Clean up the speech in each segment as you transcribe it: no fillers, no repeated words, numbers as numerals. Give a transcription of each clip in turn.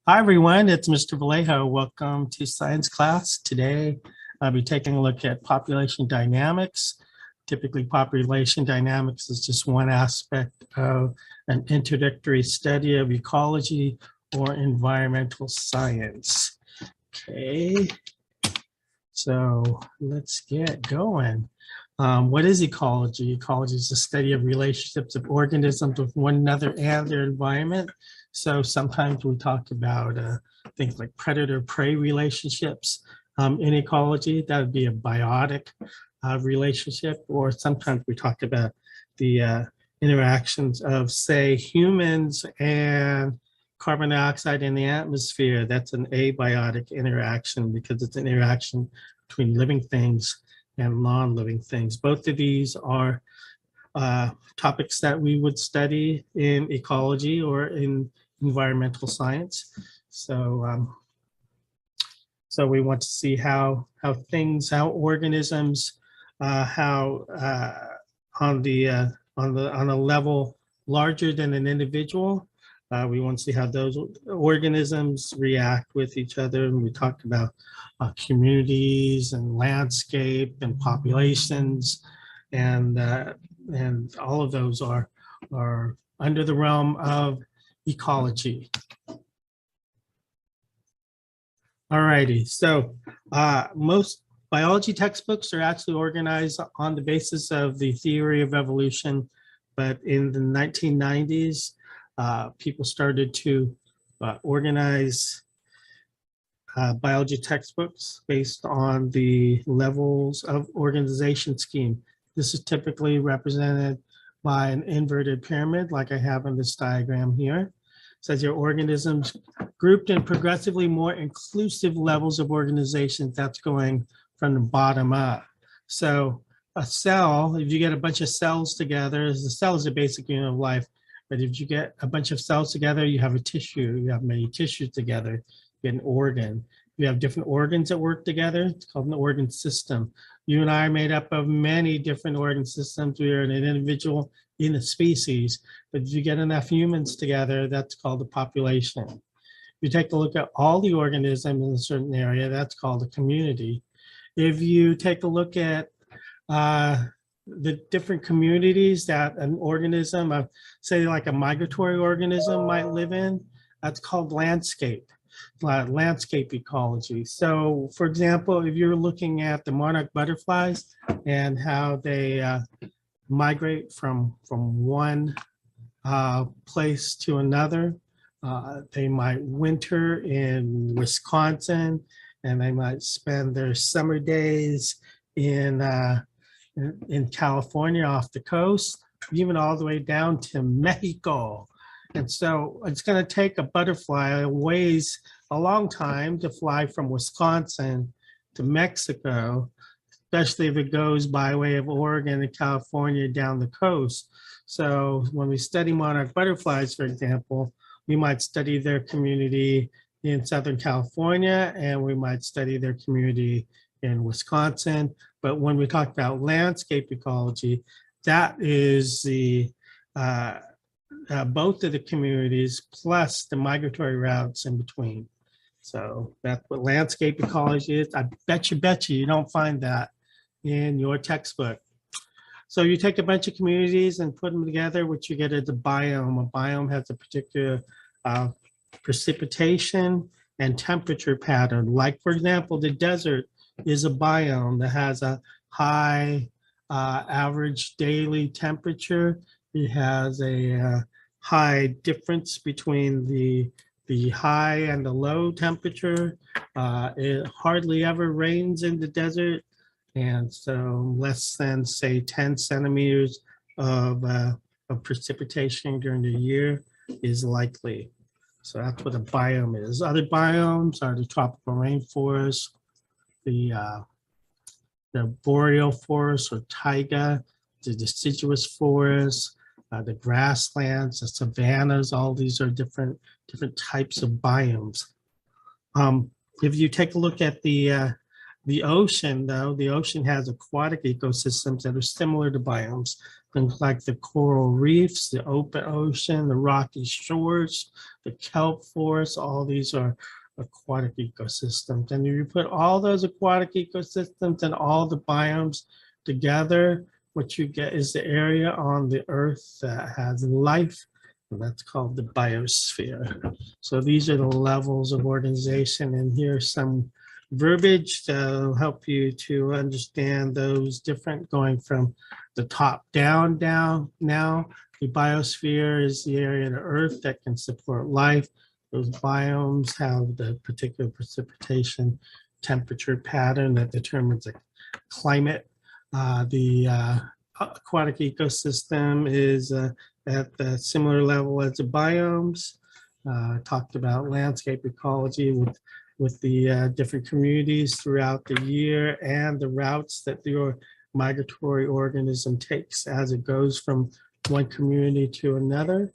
Hi, everyone. It's Mr. Vallejo. Welcome to science class. Today, I'll be taking a look at population dynamics. Typically, population dynamics is just one aspect of an introductory study of ecology or environmental science. Okay, so let's get going. What is ecology? Ecology is the study of relationships of organisms with one another and their environment. So sometimes we talk about things like predator-prey relationships in ecology. That would be a biotic relationship, or sometimes we talk about the interactions of, say, humans and carbon dioxide in the atmosphere. That's an abiotic interaction because it's an interaction between living things and non-living things. Both of these are topics that we would study in ecology or in environmental science. So we want to see how organisms, on a level larger than an individual. We want to see how those organisms react with each other. And we talked about communities and landscape and populations, and all of those are under the realm of ecology. All righty, so most biology textbooks are actually organized on the basis of the theory of evolution, but in the 1990s, people started to organize biology textbooks based on the levels of organization scheme. This is typically represented by an inverted pyramid, like I have in this diagram here. It says your organisms grouped in progressively more inclusive levels of organization. That's going from the bottom up. So a cell, if you get a bunch of cells together, the cell is a basic unit of life. But if you get a bunch of cells together, you have a tissue. You have many tissues together, you get an organ. You have different organs that work together. It's called an organ system. You and I are made up of many different organ systems. We are an individual in a species. But if you get enough humans together, that's called a population. If you take a look at all the organisms in a certain area, that's called a community. If you take a look at the different communities that an organism, say like a migratory organism might live in, that's called landscape ecology. So for example, if you're looking at the monarch butterflies and how they migrate from one place to another, they might winter in Wisconsin, and they might spend their summer days in California off the coast, even all the way down to Mexico. And so it's going to take a butterfly, it weighs a long time to fly from Wisconsin to Mexico, especially if it goes by way of Oregon and California down the coast. So when we study monarch butterflies, for example, we might study their community in Southern California, and we might study their community in Wisconsin. But when we talk about landscape ecology, that is the both of the communities plus the migratory routes in between. So that's what landscape ecology is. I bet you don't find that in your textbook. So you take a bunch of communities and put them together, what you get is a biome. A biome has a particular precipitation and temperature pattern. Like, for example, the desert is a biome that has a high average daily temperature. It has a high difference between the high and the low temperature. It hardly ever rains in the desert. And so less than, say, 10 centimeters of precipitation during the year is likely. So that's what a biome is. Other biomes are the tropical rainforest, the boreal forest or taiga, the deciduous forest, the grasslands, the savannas. All these are different types of biomes. If you take a look at the ocean, though, the ocean has aquatic ecosystems that are similar to biomes. things like the coral reefs, the open ocean, the rocky shores, the kelp forests. All these are aquatic ecosystems. And if you put all those aquatic ecosystems and all the biomes together, what you get is the area on the earth that has life, and that's called the biosphere. So these are the levels of organization, and here's some verbiage that will help you to understand those different, going from the top down. Now, the biosphere is the area of the earth that can support life. Those biomes have the particular precipitation temperature pattern that determines the climate. The aquatic ecosystem is at a similar level as the biomes. Talked about landscape ecology with the different communities throughout the year and the routes that your migratory organism takes as it goes from one community to another.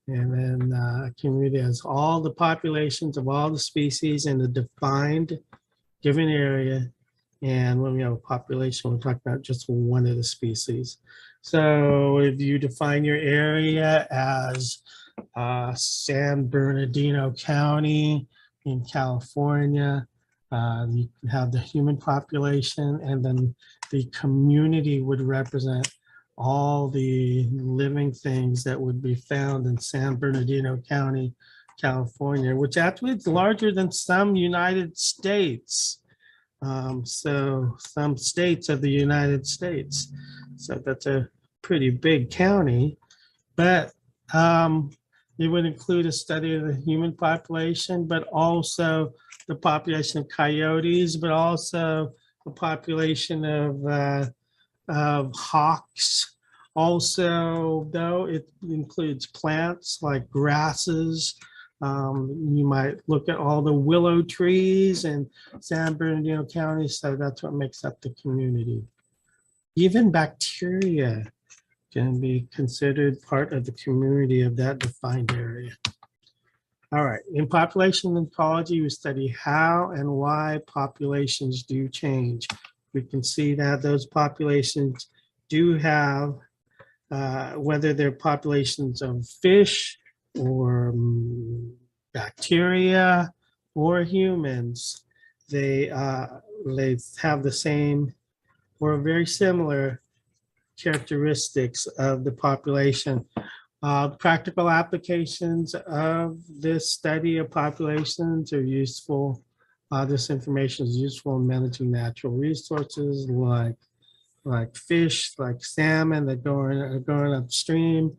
And then a community has all the populations of all the species in a defined given area. And when we have a population, we're talking about just one of the species. So if you define your area as San Bernardino County in California, you have the human population, and then the community would represent all the living things that would be found in San Bernardino County, California, which actually is larger than some United States. So some states of the United States. So that's a pretty big county, but it would include a study of the human population, but also the population of coyotes, but also the population of hawks. Also, though, it includes plants like grasses. You might look at all the willow trees in San Bernardino County, so that's what makes up the community. Even bacteria can be considered part of the community of that defined area. All right, in population ecology, we study how and why populations do change. We can see that those populations do have, whether they're populations of fish or bacteria or humans, they have the same or very similar characteristics of the population. Practical applications of this study of populations are useful. This information is useful in managing natural resources like fish, like salmon that are going upstream.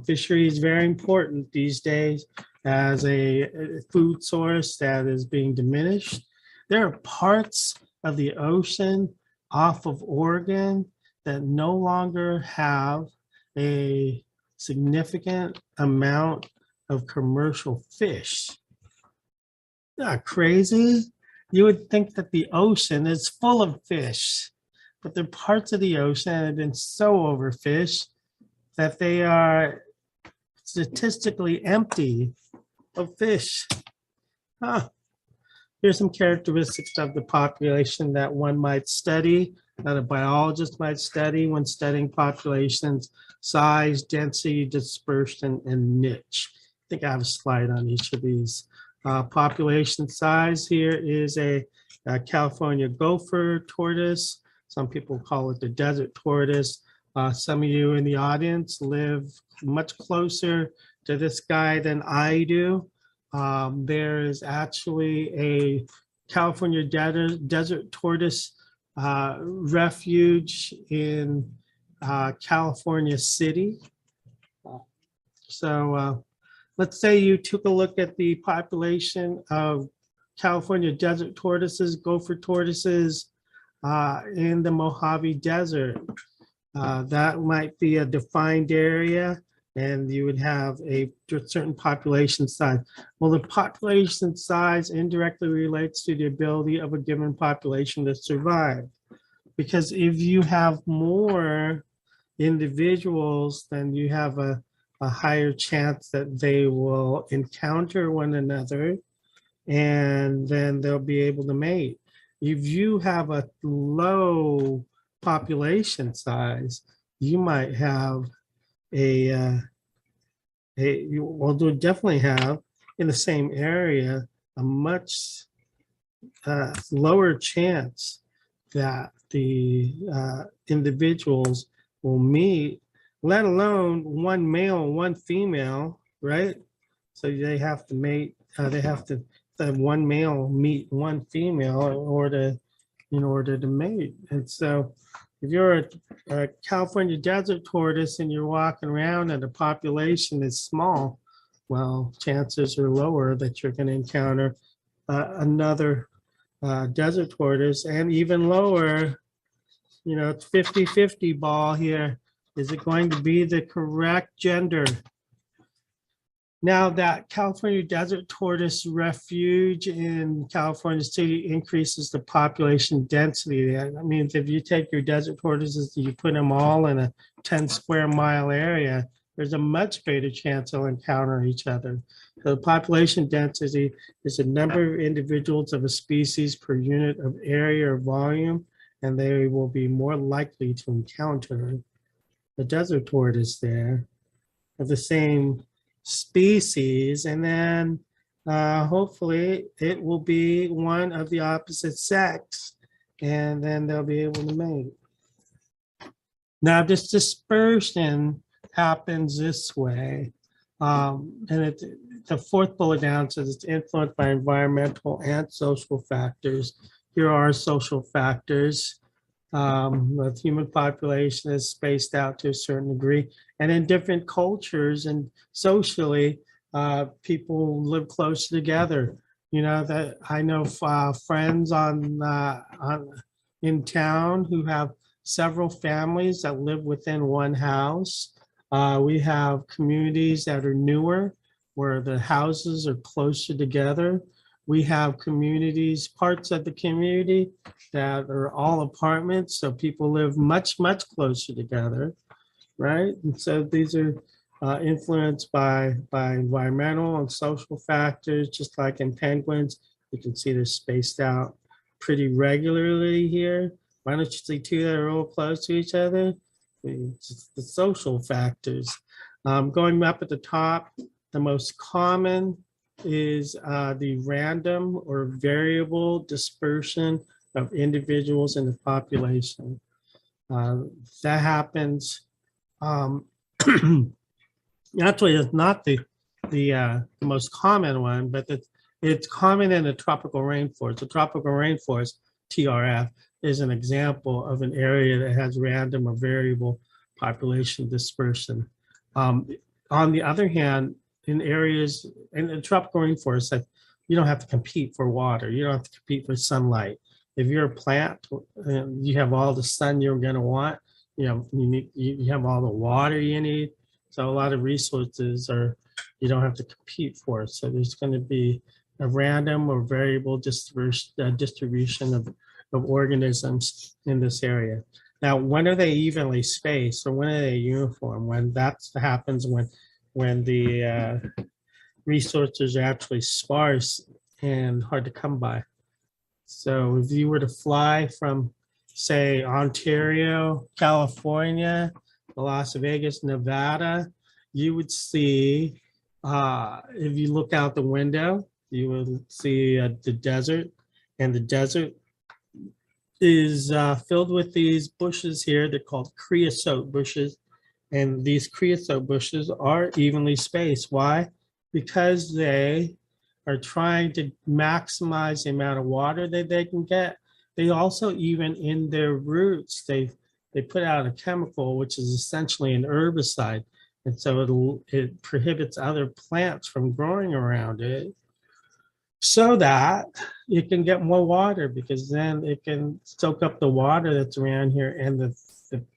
Fishery is very important these days as a food source that is being diminished. There are parts of the ocean off of Oregon that no longer have a significant amount of commercial fish. Not crazy. You would think that the ocean is full of fish, but there are parts of the ocean that have been so overfished that they are statistically empty of fish. Huh. Here's some characteristics of the population that one might study, that a biologist might study when studying populations: size, density, dispersion, and niche. I think I have a slide on each of these. Population size here is a California gopher tortoise. Some people call it the desert tortoise. Some of you in the audience live much closer to this guy than I do. There is actually a California desert tortoise refuge in California City. So let's say you took a look at the population of California desert tortoises, gopher tortoises in the Mojave Desert. That might be a defined area, and you would have a certain population size. Well, the population size indirectly relates to the ability of a given population to survive. Because if you have more individuals, then you have a higher chance that they will encounter one another, and then they'll be able to mate. If you have a low population size, you might have a well, you'll definitely have in the same area a much lower chance that the individuals will meet, let alone one male and one female, right? So they have to mate, they have to have one male meet one female in order to mate. And so if you're a California desert tortoise and you're walking around and the population is small, well, chances are lower that you're going to encounter another desert tortoise, and even lower, it's 50-50 ball here. Is it going to be the correct gender? Now that California Desert Tortoise Refuge in California City increases the population density. That means if you take your desert tortoises and you put them all in a 10 square mile area, there's a much greater chance they'll encounter each other. So the population density is the number of individuals of a species per unit of area or volume, and they will be more likely to encounter the desert tortoise there of the same species, and then hopefully it will be one of the opposite sex, and then they'll be able to mate. Now this dispersion happens this way, and the fourth bullet down says it's influenced by environmental and social factors. Here are social factors. The human population is spaced out to a certain degree, and in different cultures and socially, people live close together. That I know friends in town who have several families that live within one house. We have communities that are newer, where the houses are closer together. We have communities, parts of the community that are all apartments, so people live much, much closer together, right? And so these are influenced by environmental and social factors, just like in penguins. You can see they're spaced out pretty regularly here. Why don't you see two that are real close to each other? It's the social factors. Going up at the top, the most common is the random or variable dispersion of individuals in the population. That happens. Actually, it's not the most common one, but it's common in the tropical rainforest. The tropical rainforest, TRF, is an example of an area that has random or variable population dispersion. On the other hand, in areas in the tropical rainforest, that you don't have to compete for water. You don't have to compete for sunlight. If you're a plant, you have all the sun you're going to want. You have all the water you need. So a lot of resources you don't have to compete for. So there's going to be a random or variable distribution of organisms in this area. Now, when are they evenly spaced, or when are they uniform? When that happens, when the resources are actually sparse and hard to come by. So if you were to fly from, say, Ontario, California, Las Vegas, Nevada, you would see, if you look out the window, you would see the desert, and the desert is filled with these bushes here. They're called creosote bushes. And these creosote bushes are evenly spaced. Why? Because they are trying to maximize the amount of water that they can get. They also, even in their roots, they put out a chemical which is essentially an herbicide. And so it prohibits other plants from growing around it, so that it can get more water, because then it can soak up the water that's around here, and the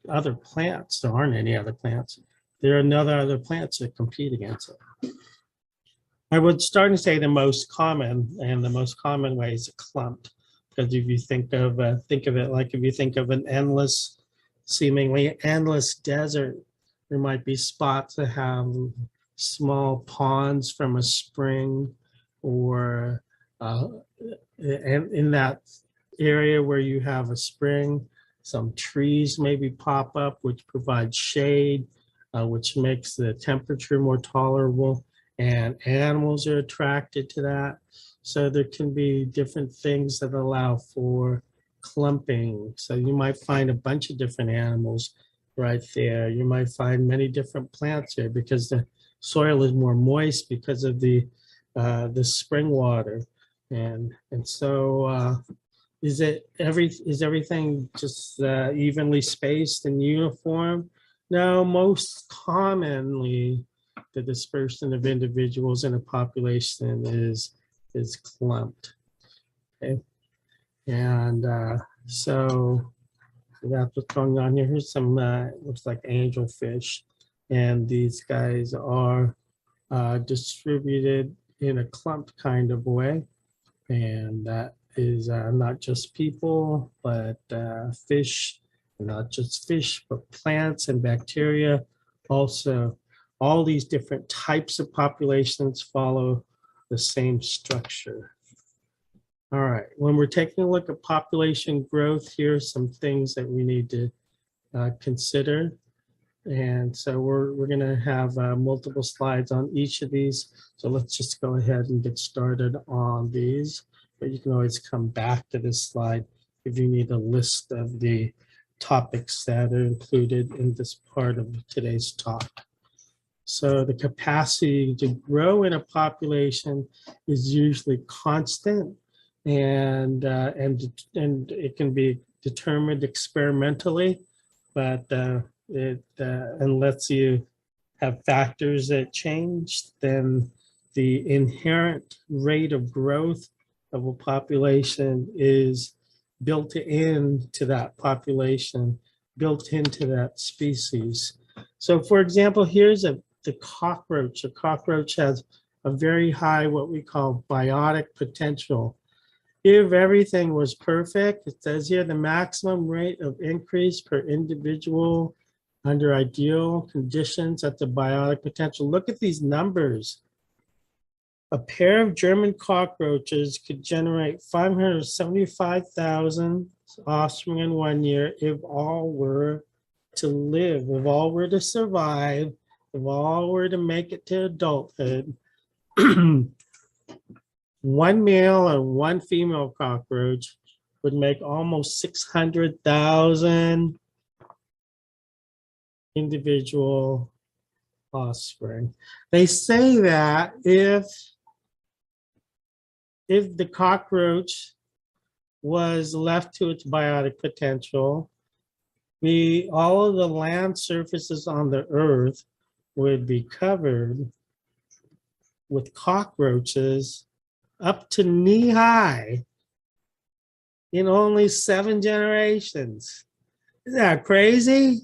other plants, there aren't any other plants. There are no other plants that compete against it. I would start to say the most common way is a clump, because if you think of it like if you think of an seemingly endless desert, there might be spots that have small ponds from a spring, or in that area where you have a spring, Some trees maybe pop up, which provide shade, which makes the temperature more tolerable, and animals are attracted to that. So there can be different things that allow for clumping. So you might find a bunch of different animals right there. You might find many different plants here because the soil is more moist because of the spring water. And so is everything just evenly spaced and uniform? No, most commonly the dispersion of individuals in a population is clumped. Okay, and so that's what's going on here. Here's some looks like angelfish, and these guys are distributed in a clumped kind of way, and that is not just people, but fish, not just fish, but plants and bacteria. Also, all these different types of populations follow the same structure. All right, when we're taking a look at population growth, here are some things that we need to consider. And so we're going to have multiple slides on each of these. So let's just go ahead and get started on these. But you can always come back to this slide if you need a list of the topics that are included in this part of today's talk. So the capacity to grow in a population is usually constant, and it can be determined experimentally, but unless you have factors that change, then the inherent rate of growth of a population is built into that population, built into that species. So for example, here's the cockroach. A cockroach has a very high, what we call biotic potential. If everything was perfect, it says here the maximum rate of increase per individual under ideal conditions at the biotic potential. Look at these numbers. A pair of German cockroaches could generate 575,000 offspring in 1 year if all were to live, if all were to survive, if all were to make it to adulthood. One male and one female cockroach would make almost 600,000 individual offspring. They say that if the cockroach was left to its biotic potential, all of the land surfaces on the earth would be covered with cockroaches up to knee high in only 7 generations. Isn't that crazy?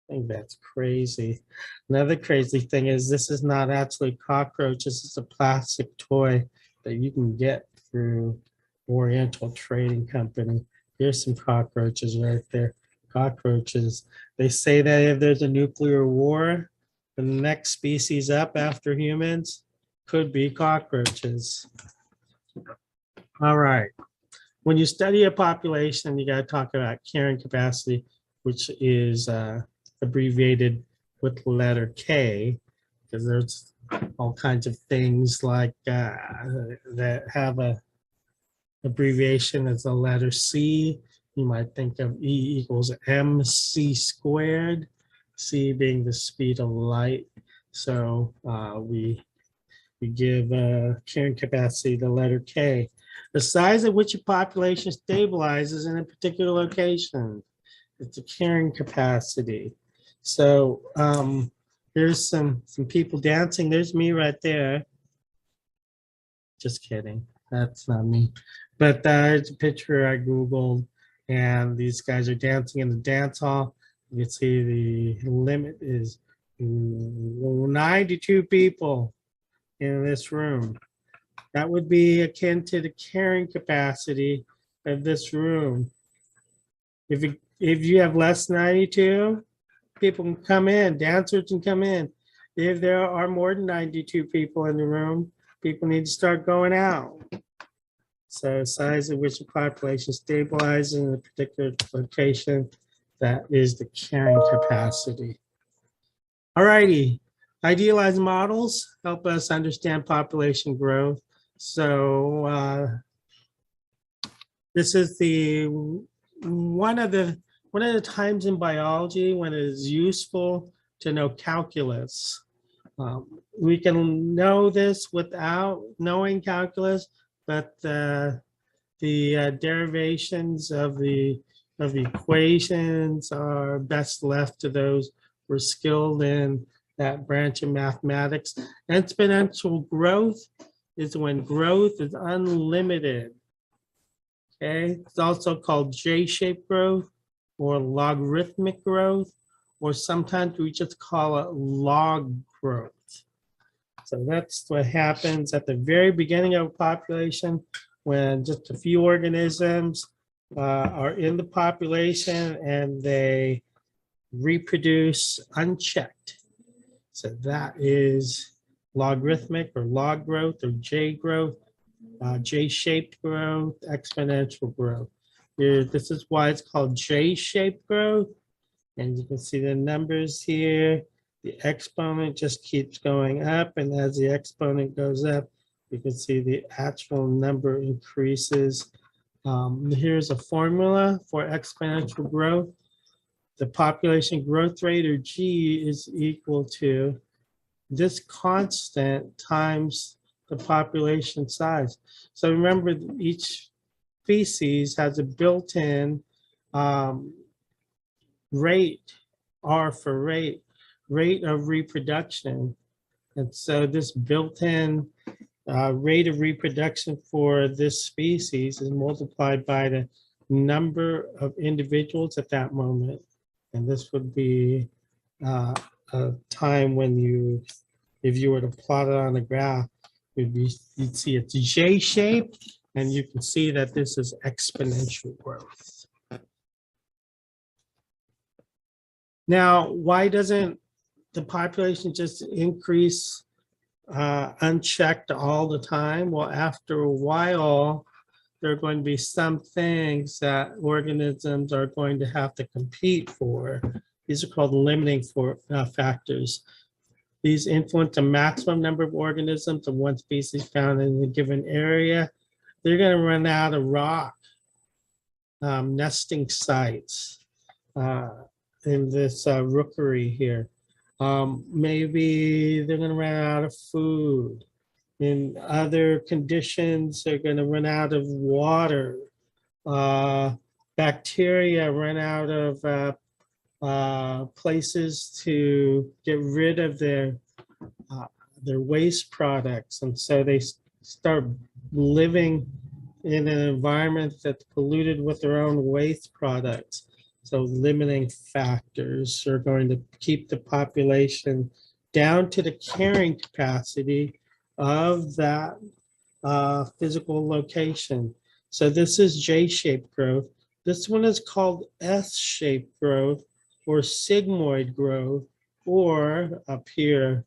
I think that's crazy. Another crazy thing is this is not actually cockroaches, it's a plastic toy that you can get through Oriental Trading Company. Here's some cockroaches right there. Cockroaches. They say that if there's a nuclear war, the next species up after humans could be cockroaches. All right. When you study a population, you got to talk about carrying capacity, which is abbreviated with the letter K, because there's all kinds of things like that have a abbreviation as the letter C. You might think of E equals mc squared, C being the speed of light. So we give carrying capacity the letter K. The size at which a population stabilizes in a particular location. It's a carrying capacity. So there's some people dancing. There's me right there. Just kidding. That's not me. But it's a picture I Googled, and these guys are dancing in the dance hall. You can see the limit is 92 people in this room. That would be akin to the carrying capacity of this room. If you have less than 92, people can come in, dancers can come in. If there are more than 92 people in the room, people need to start going out. So size at which the population stabilizes in a particular location, that is the carrying capacity. All righty, idealized models help us understand population growth. So this is one of the times in biology when it is useful to know calculus. We can know this without knowing calculus, but the derivations of the equations are best left to those who are skilled in that branch of mathematics. Exponential growth is when growth is unlimited. Okay, it's also called J-shaped growth or logarithmic growth, or sometimes we just call it log growth. So that's what happens at the very beginning of a population when just a few organisms are in the population and they reproduce unchecked. So that is logarithmic or log growth or J growth, J-shaped growth, exponential growth. Here, this is why it's called J-shaped growth. And you can see the numbers here. The exponent just keeps going up, and as the exponent goes up, you can see the actual number increases. Here's a formula for exponential growth. The population growth rate, or G, is equal to this constant times the population size. So remember, each species has a built-in rate, R for rate of reproduction. And so this built-in rate of reproduction for this species is multiplied by the number of individuals at that moment. And this would be a time when if you were to plot it on a graph, you'd see it's J-shaped, and you can see that this is exponential growth. Now, why doesn't the population just increase unchecked all the time? Well, after a while, there are going to be some things that organisms are going to have to compete for. These are called limiting factors. These influence the maximum number of organisms of one species found in a given area. They're going to run out of rock nesting sites in this rookery here. Maybe they're going to run out of food. In other conditions, they're going to run out of water. Bacteria run out of places to get rid of their waste products, and so they start living in an environment that's polluted with their own waste products. So limiting factors are going to keep the population down to the carrying capacity of that physical location. So this is J-shaped growth. This one is called S-shaped growth or sigmoid growth, or up here,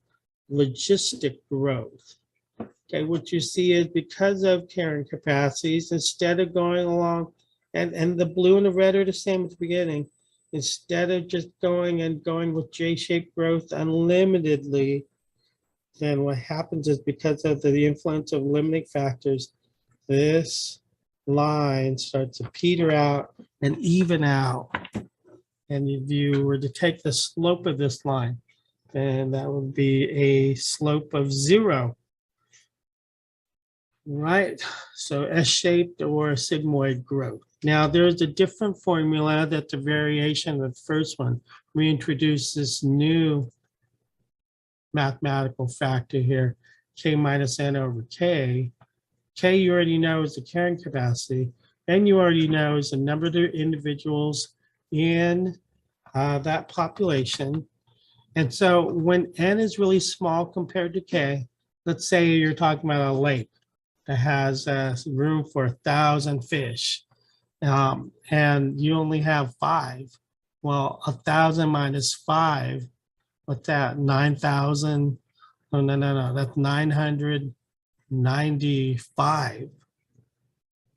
logistic growth. Okay, what you see is because of carrying capacities, instead of going along, and the blue and the red are the same at the beginning, instead of just going with J-shaped growth unlimitedly, then what happens is because of the influence of limiting factors, this line starts to peter out and even out. And if you were to take the slope of this line, then that would be a slope of 0. Right, so S-shaped or sigmoid growth. Now there's a different formula that's a variation of the first one. We introduce this new mathematical factor here, K minus N over K. K you already know is the carrying capacity. N you already know is the number of individuals in that population. And so when N is really small compared to K, let's say you're talking about a lake that has room for 1,000 fish, and you only have 5. Well, 1,000 minus 5, what's that? 9,000? No, that's 995.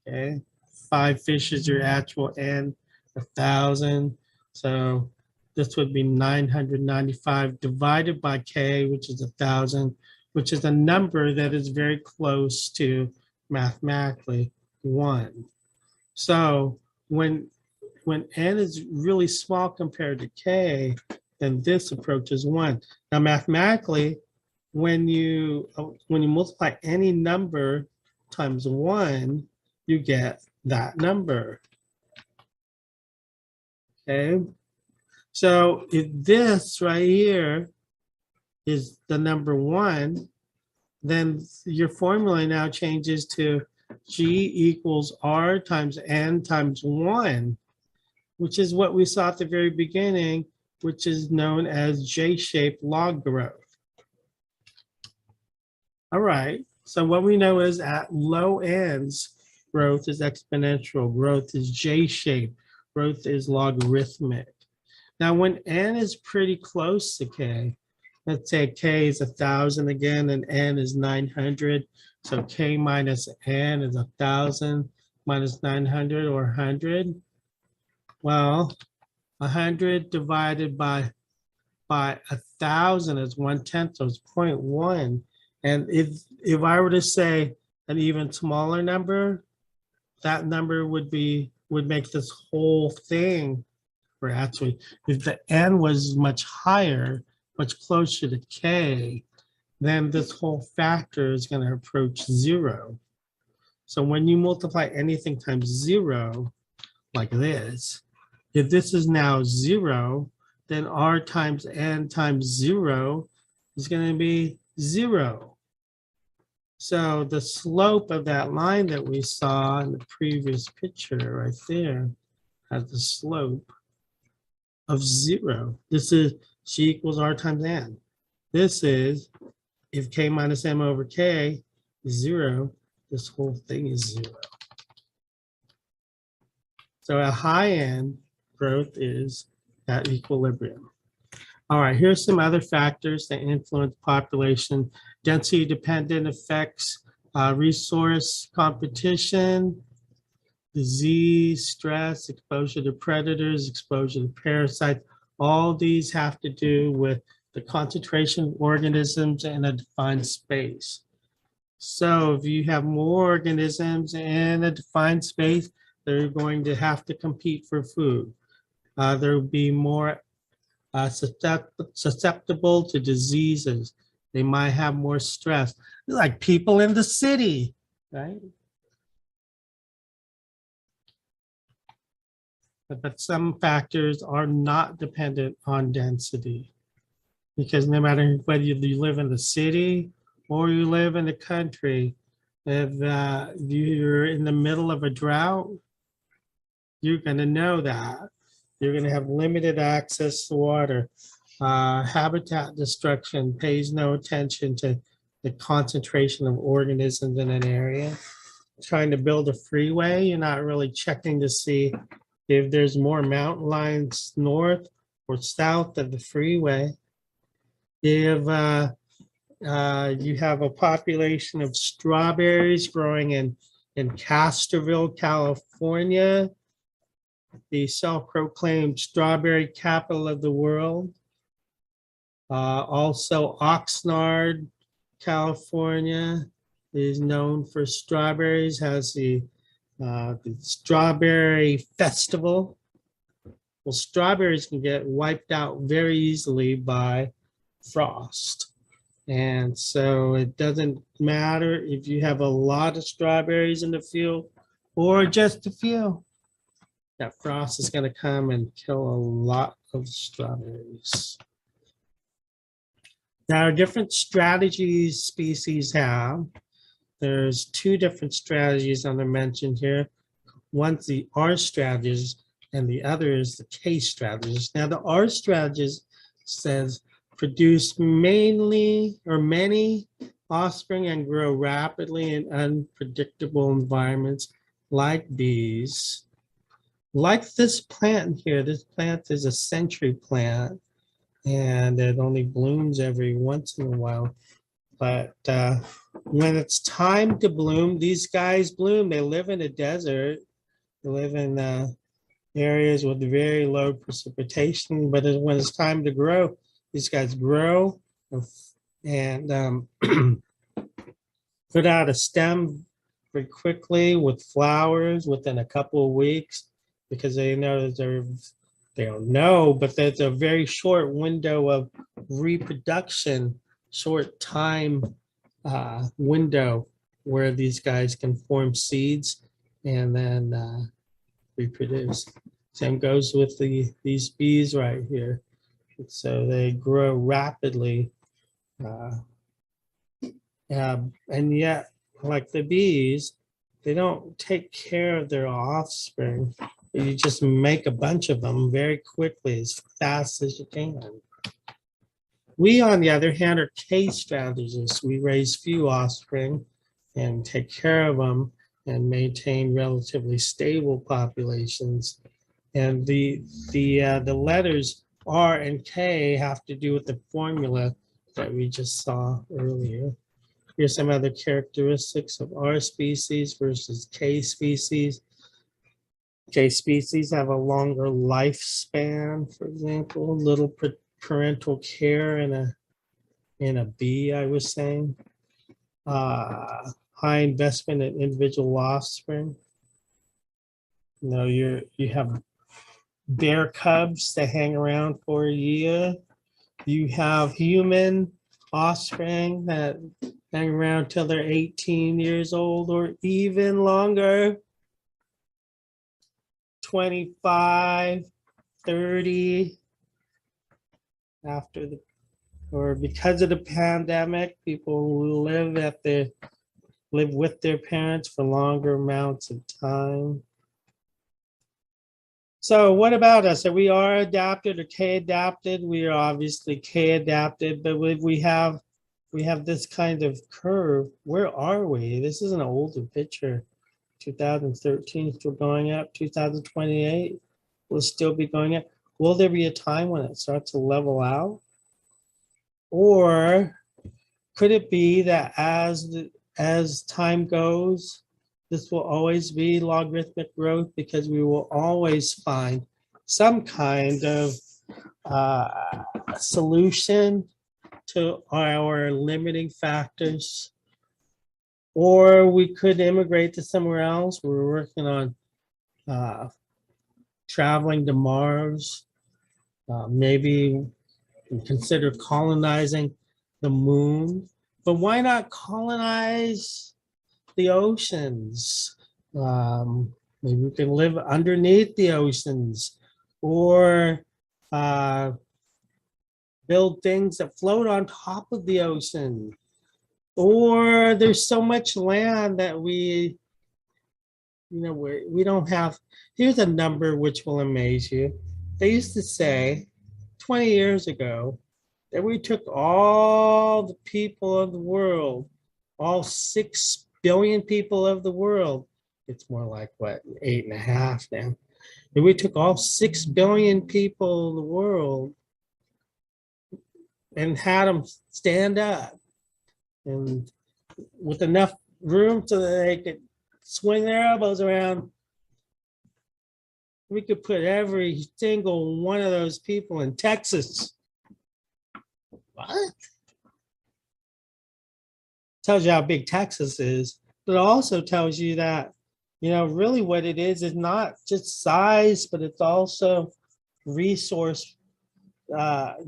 Okay, 5 fish is your actual N, 1,000. So this would be 995 divided by K, which is 1,000, which is a number that is very close to mathematically 1. So when N is really small compared to K, then this approaches 1. Now mathematically, when you multiply any number times 1, you get that number. Okay, so if this right here is the number 1, then your formula now changes to G equals R times N times 1, which is what we saw at the very beginning, which is known as J-shaped log growth. All right, so what we know is at low ends, growth is exponential, growth is J-shaped, growth is logarithmic. Now when N is pretty close to K, let's say K is 1,000 again and N is 900, so K minus N is 1,000 minus 900 or 100. Well, 100 divided by 1,000 is 1/10, so it's 0.1. And if I were to say an even smaller number, that number would make this whole thing, or actually, if the N was much higher, much closer to K, then this whole factor is going to approach 0. So when you multiply anything times 0, like this, if this is now 0, then R times N times 0 is going to be 0. So the slope of that line that we saw in the previous picture right there has the slope of 0. This is G equals R times N. This is, if K minus M over K is 0, this whole thing is 0. So at high end, growth is at equilibrium. All right, here's some other factors that influence population. Density dependent effects, resource competition, disease, stress, exposure to predators, exposure to parasites. All these have to do with the concentration of organisms in a defined space. So if you have more organisms in a defined space, they're going to have to compete for food. There will be more susceptible to diseases. They might have more stress, like people in the city, right? But some factors are not dependent on density, because no matter whether you live in the city or you live in the country, if you're in the middle of a drought, you're going to know that. You're going to have limited access to water. Habitat destruction pays no attention to the concentration of organisms in an area. Trying to build a freeway, you're not really checking to see if there's more mountain lines north or south of the freeway. If you have a population of strawberries growing in Castroville, California, the self-proclaimed strawberry capital of the world. Also, Oxnard, California is known for strawberries, has the Strawberry Festival. Well, strawberries can get wiped out very easily by frost. And so it doesn't matter if you have a lot of strawberries in the field or just a few. That frost is going to come and kill a lot of strawberries. There are different strategies species have. There's 2 different strategies that are mentioned here. One's the R strategies and the other is the K strategies. Now the R strategies says produce mainly or many offspring and grow rapidly in unpredictable environments like bees. Like this plant here, this plant is a century plant and it only blooms every once in a while. But when it's time to bloom, these guys bloom. They live in a desert. They live in areas with very low precipitation. But when it's time to grow, these guys grow and put out a stem very quickly with flowers within a couple of weeks, because they know that they don't know, but there's a very short window of reproduction, short time window where these guys can form seeds and then reproduce. Same goes with these bees right here. So they grow rapidly. And yet, like the bees, they don't take care of their offspring. You just make a bunch of them very quickly, as fast as you can. We, on the other hand, are case strategists. We raise few offspring and take care of them and maintain relatively stable populations. And the letters R and K have to do with the formula that we just saw earlier. Here's some other characteristics of R species versus K species. K species have a longer lifespan, for example, little parental care in a bee, I was saying. High investment in individual offspring. You know, you have bear cubs that hang around for a year. You have human offspring that hang around till they're 18 years old or even longer, 25, 30, after the, or because of the pandemic, people live with their parents for longer amounts of time. So what about us? Are we R adapted or K adapted? We are obviously K adapted, but we have this kind of curve. Where are we? This is an older picture. 2013 still going up. 2028 will still be going up. Will there be a time when it starts to level out? Or could it be that as time goes, this will always be logarithmic growth, because we will always find some kind of solution to our limiting factors? Or we could immigrate to somewhere else. We're working on traveling to Mars. Maybe consider colonizing the moon. But why not colonize the oceans? Maybe we can live underneath the oceans, or build things that float on top of the ocean. Or there's so much land that we don't have. Here's a number which will amaze you. They used to say 20 years ago that we took all the people of the world, all 6 billion people of the world. It's more like what, 8.5 now. And we took all 6 billion people of the world and had them stand up, and with enough room so that they could swing their elbows around, we could put every single one of those people in Texas. What? Tells you how big Texas is, but it also tells you that, really what it is not just size, but it's also resource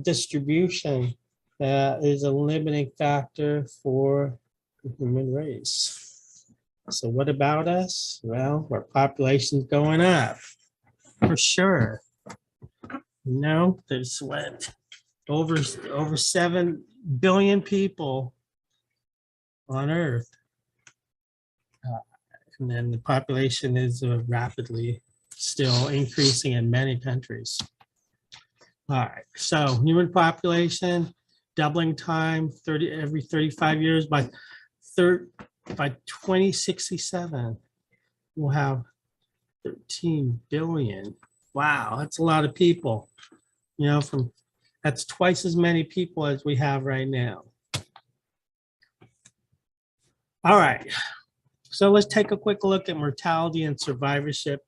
distribution that is a limiting factor for the human race. So what about us? Well, our population's going up, for sure. There's over 7 billion people on Earth. And then the population is rapidly still increasing in many countries. All right, so human population doubling time every 35 years. By 2067, we'll have 13 billion. Wow, that's a lot of people. That's twice as many people as we have right now. All right, so let's take a quick look at mortality and survivorship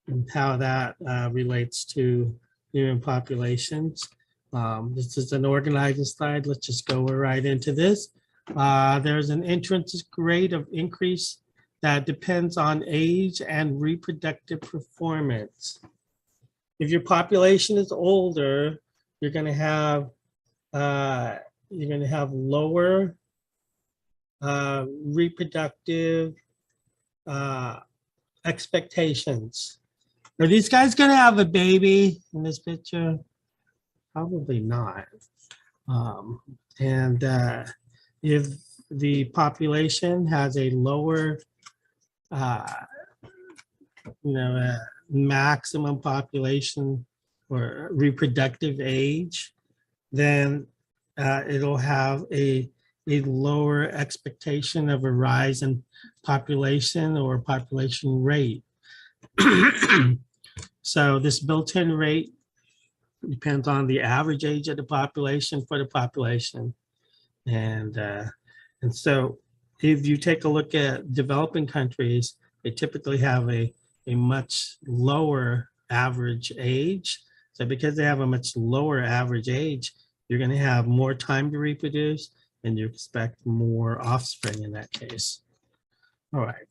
and how that relates to human populations. This is an organizing slide. Let's just go right into this. There's an entrance rate of increase that depends on age and reproductive performance. If your population is older, you're going to have lower reproductive expectations. Are these guys going to have a baby in this picture? Probably not. And if the population has a lower, maximum population or reproductive age, then it'll have a lower expectation of a rise in population or population rate. So this built-in rate depends on the average age of the population for the population. And so if you take a look at developing countries, they typically have a much lower average age. So because they have a much lower average age, you're going to have more time to reproduce and you expect more offspring in that case. All right.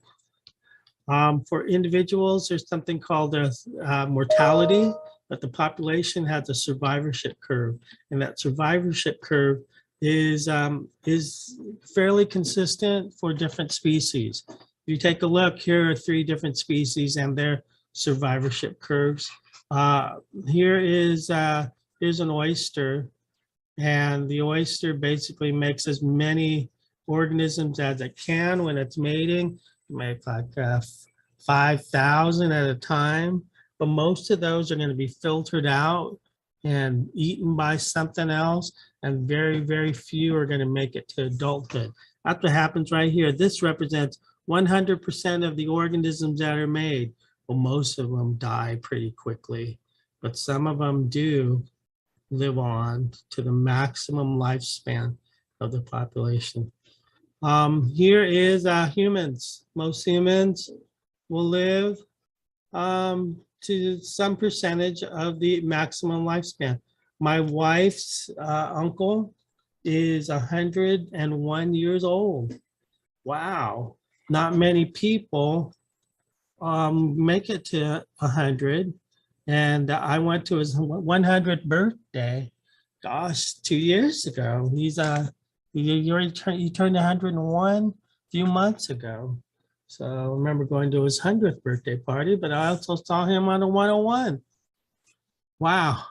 For individuals, there's something called mortality, but the population has a survivorship curve, and that survivorship curve is fairly consistent for different species. If you take a look, here are 3 different species and their survivorship curves. Here's an oyster, and the oyster basically makes as many organisms as it can when it's mating. Make like 5,000 at a time, but most of those are going to be filtered out and eaten by something else, and very, very few are going to make it to adulthood. That's what happens right here. This represents 100% of the organisms that are made. Well, most of them die pretty quickly, but some of them do live on to the maximum lifespan of the population. Here is humans. Most humans will live to some percentage of the maximum lifespan. My wife's uncle is 101 years old. Wow. Not many people make it to 100. And I went to his 100th birthday, gosh, 2 years ago. He turned 101 a few months ago. So I remember going to his 100th birthday party, but I also saw him on a 101. Wow,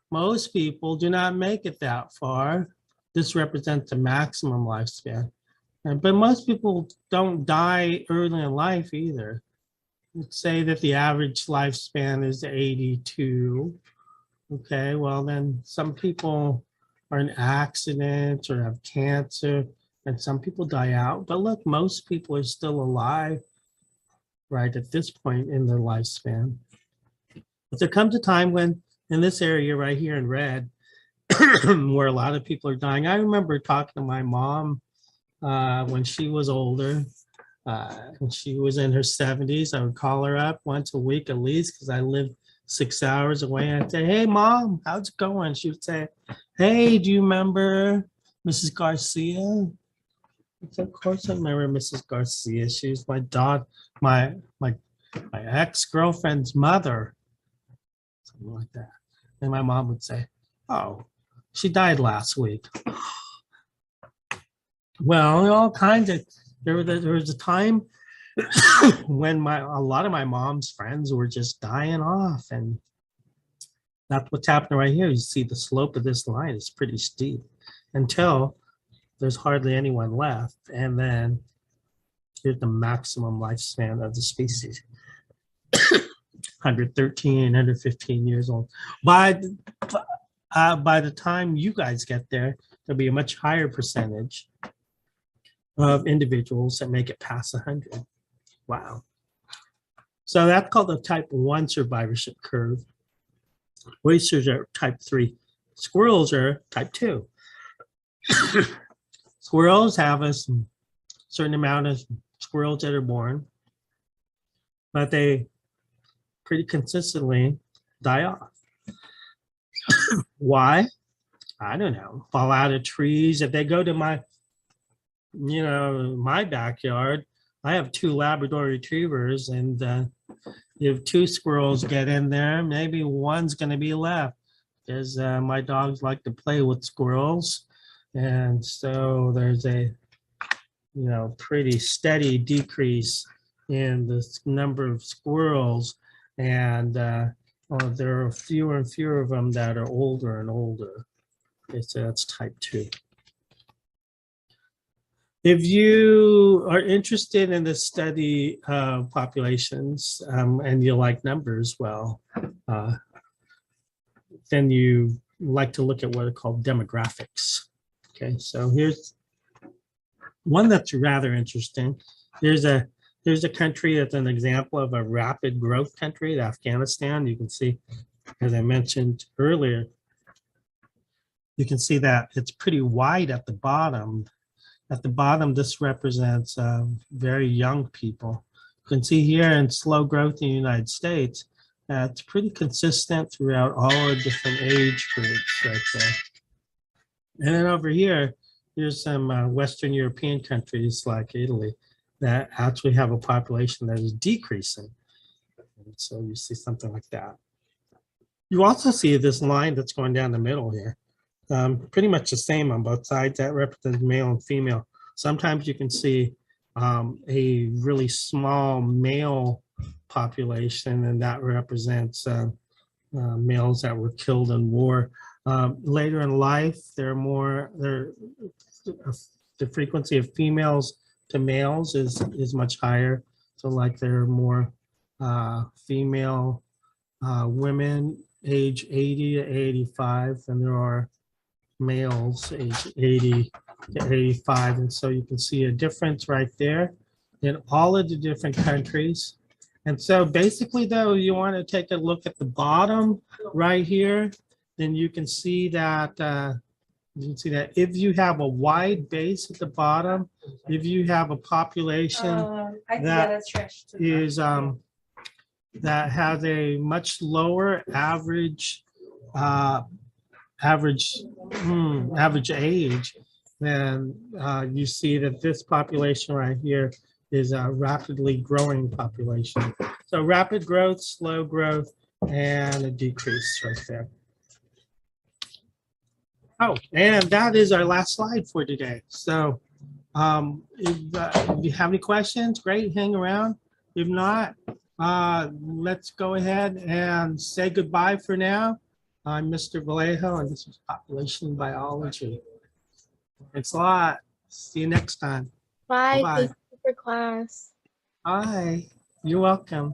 most people do not make it that far. This represents the maximum lifespan. But most people don't die early in life either. Let's say that the average lifespan is 82. Okay, well then some people are in accidents or have cancer, and some people die out. But look, most people are still alive right at this point in their lifespan. But there comes a time when, in this area right here in red, where a lot of people are dying. I remember talking to my mom when she was older. When she was in her 70s, I would call her up once a week at least because I lived 6 hours away. I'd say, "Hey, Mom, how's it going?" She would say, "Hey, do you remember Mrs. Garcia?" I said, "Of course I remember Mrs. Garcia. She's my daughter, my ex-girlfriend's mother." Something like that. And my mom would say, "Oh, she died last week." Well, all kinds of, there was a time when a lot of my mom's friends were just dying off, and that's what's happening right here. You see the slope of this line is pretty steep until there's hardly anyone left, and then here's the maximum lifespan of the species. 113, 115 years old. By the time you guys get there, there'll be a much higher percentage of individuals that make it past 100. Wow. So that's called the type 1 survivorship curve. Oysters are type 3. Squirrels are type 2. Squirrels have us certain amount of squirrels that are born, but they pretty consistently die off. Why? I don't know. Fall out of trees. If they go to my, my backyard, I have 2 Labrador retrievers, and if 2 squirrels get in there, maybe one's going to be left, because my dogs like to play with squirrels. And so there's a, pretty steady decrease in the number of squirrels. And there are fewer and fewer of them that are older and older. Okay, so that's type 2. If you are interested in the study of populations and you like numbers, well, then you like to look at what are called demographics. Okay, so here's one that's rather interesting. Here's a country that's an example of a rapid growth country, Afghanistan. You can see, as I mentioned earlier, you can see that it's pretty wide at the bottom. At the bottom, this represents very young people. You can see here in slow growth in the United States, it's pretty consistent throughout all the different age groups right there. And then over here, here's some Western European countries like Italy that actually have a population that is decreasing. And so you see something like that. You also see this line that's going down the middle here. Pretty much the same on both sides. That represents male and female. Sometimes you can see a really small male population, and that represents males that were killed in war. Later in life, the frequency of females to males is much higher. So like there are more female women age 80 to 85 than there are males age 80 to 85. And so you can see a difference right there in all of the different countries. And so basically though, you want to take a look at the bottom right here, then you can see that if you have a wide base at the bottom, if you have a population that is that has a much lower average average age, then you see that this population right here is a rapidly growing population. So rapid growth, slow growth, and a decrease right there. Oh, and that is our last slide for today. So if you have any questions, great, hang around. If not, let's go ahead and say goodbye for now. I'm Mr. Vallejo, and this is Population Biology. Thanks a lot. See you next time. Bye. Bye-bye. Thank you for class. Bye. You're welcome.